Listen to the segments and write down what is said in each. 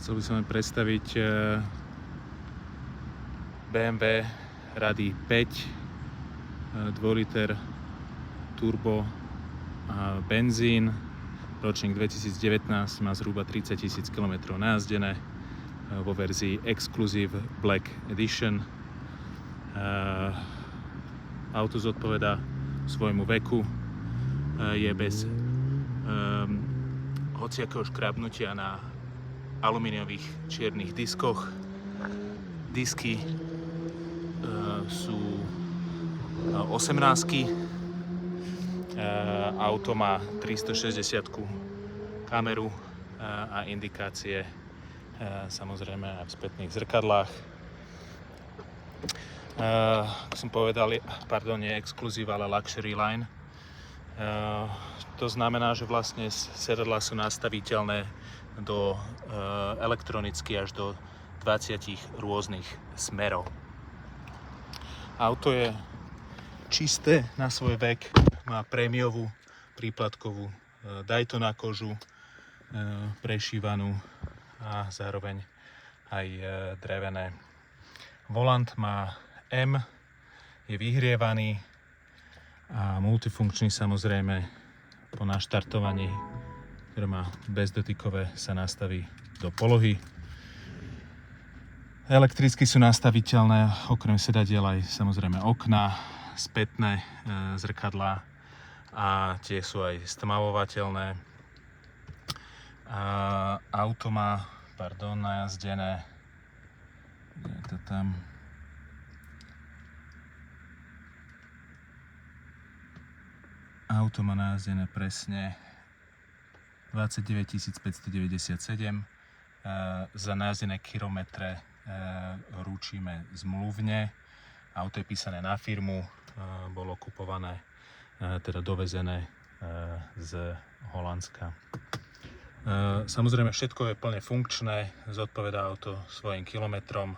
Chcel by som vám predstaviť BMW Rady 5, 2 liter turbo benzín, ročník 2019, má zhruba 30 000 km najazdené, vo verzii Exclusive Black Edition. Auto zodpovedá svojmu veku, je bez hociakého škrábnutia na alumíniových čiernych diskoch. Disky sú 18-ky. Auto má 360 kameru a indikácie samozrejme aj v spätných zrkadlách. Ako som povedal, nie Exclusive, ale Luxury Line. To znamená, že vlastne sedadlá sú nastaviteľné do elektronicky až do 20 rôznych smerov. Auto je čisté na svoj vek, má prémiovú príplatkovú Daytona kožu, prešívanú a zároveň aj drevené. Volant má M, je vyhrievaný a multifunkčný samozrejme. Po naštartovaní, ktoré má bezdotykové, sa nastaví do polohy. Elektricky sú nastaviteľné okrem sedadiel aj samozrejme okná, spätné zrkadlá a tie sú aj stmavovateľné. Auto má, najazdené, je to tam, auto má najazdené presne 29 597. Za najazdené kilometre ručíme zmluvne. Auto je písané na firmu, bolo kupované, teda dovezené z Holandska. Samozrejme všetko je plne funkčné, zodpovedá auto svojim kilometrom.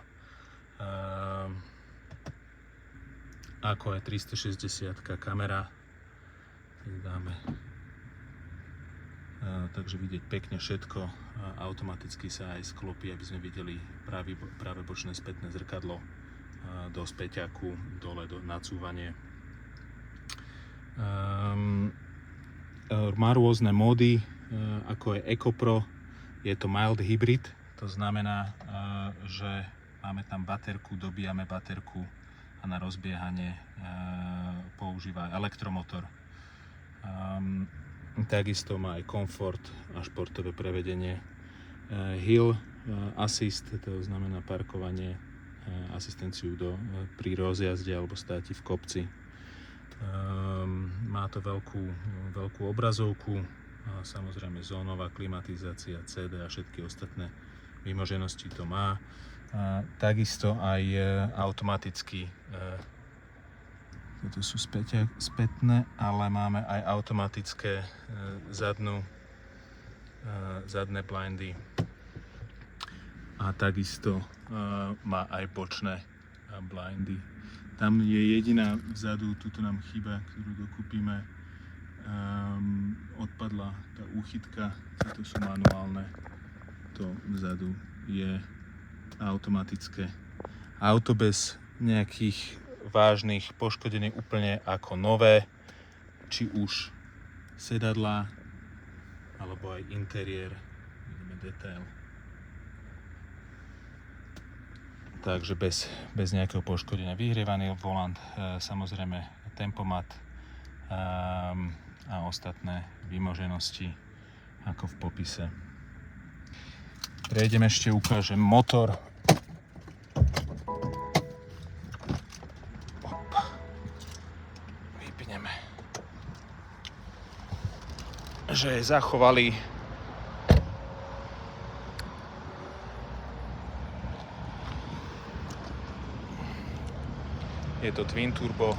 Ako je 360 kamera, dáme, takže vidieť pekne všetko. Automaticky sa aj sklopí, aby sme videli práve bočné spätné zrkadlo, do späťaku, dole do nacúvanie. Má rôzne módy, ako je EcoPro, je to mild hybrid, to znamená, že máme tam baterku, dobíjame baterku a na rozbiehanie používa elektromotor. Takisto má aj komfort a športové prevedenie. Hill Assist, to znamená parkovanie, asistenciu pri rozjazde alebo státi v kopci. Má to veľkú obrazovku, samozrejme zónová klimatizácia, CD a všetky ostatné vymoženosti to má. Takisto aj automaticky, toto sú spätné, ale máme aj automatické zadné blindy a takisto má aj bočné blindy. Tam je jediná vzadu, tuto nám chýba, ktorú dokúpime, odpadla tá úchytka, toto sú manuálne, to vzadu je automatické. Auto bez nejakých vážnych poškodení, úplne ako nové, či už sedadlá alebo aj interiér, vidíme detail. Takže bez nejakého poškodenia. Vyhrievaný volant, samozrejme tempomat a ostatné vymoženosti ako v popise. Prejdem ešte, ukážem motor. Vypneme. Že zachovali je to twin turbo,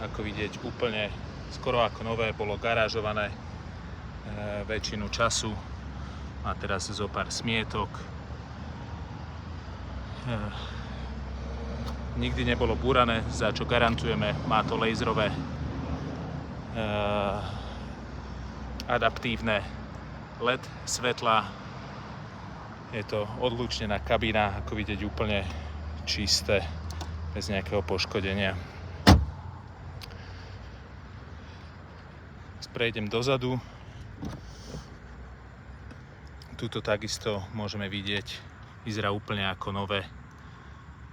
ako vidieť úplne skoro ako nové, bolo garážované väčšinu času, má teraz zo pár smietok, nikdy nebolo búrané, za čo garantujeme, má to laserové adaptívne LED svetla. Je to odlučnená kabína, ako vidieť, úplne čisté, bez nejakého poškodenia. Prejdem dozadu. Tuto takisto môžeme vidieť, vyzerá úplne ako nové.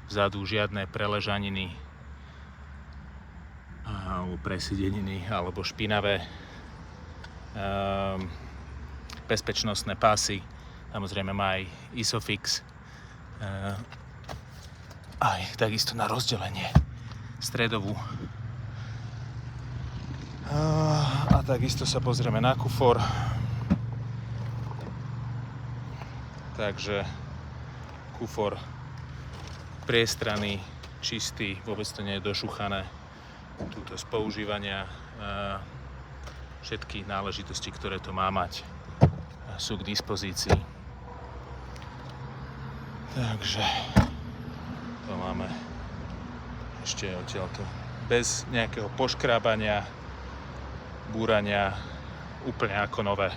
Vzadu žiadne preležaniny alebo presideniny alebo špinavé. Bezpečnostné pásy, samozrejme má aj Isofix, aj takisto na rozdelenie stredovú. A takisto sa pozrieme na kufor. Takže kufor priestranný, čistý, vôbec to nie je došuchané. Tuto z používania všetky náležitosti, ktoré to má mať, sú k dispozícii. Takže to máme ešte odtiaľto bez nejakého poškrábania, búrania, úplne ako nové.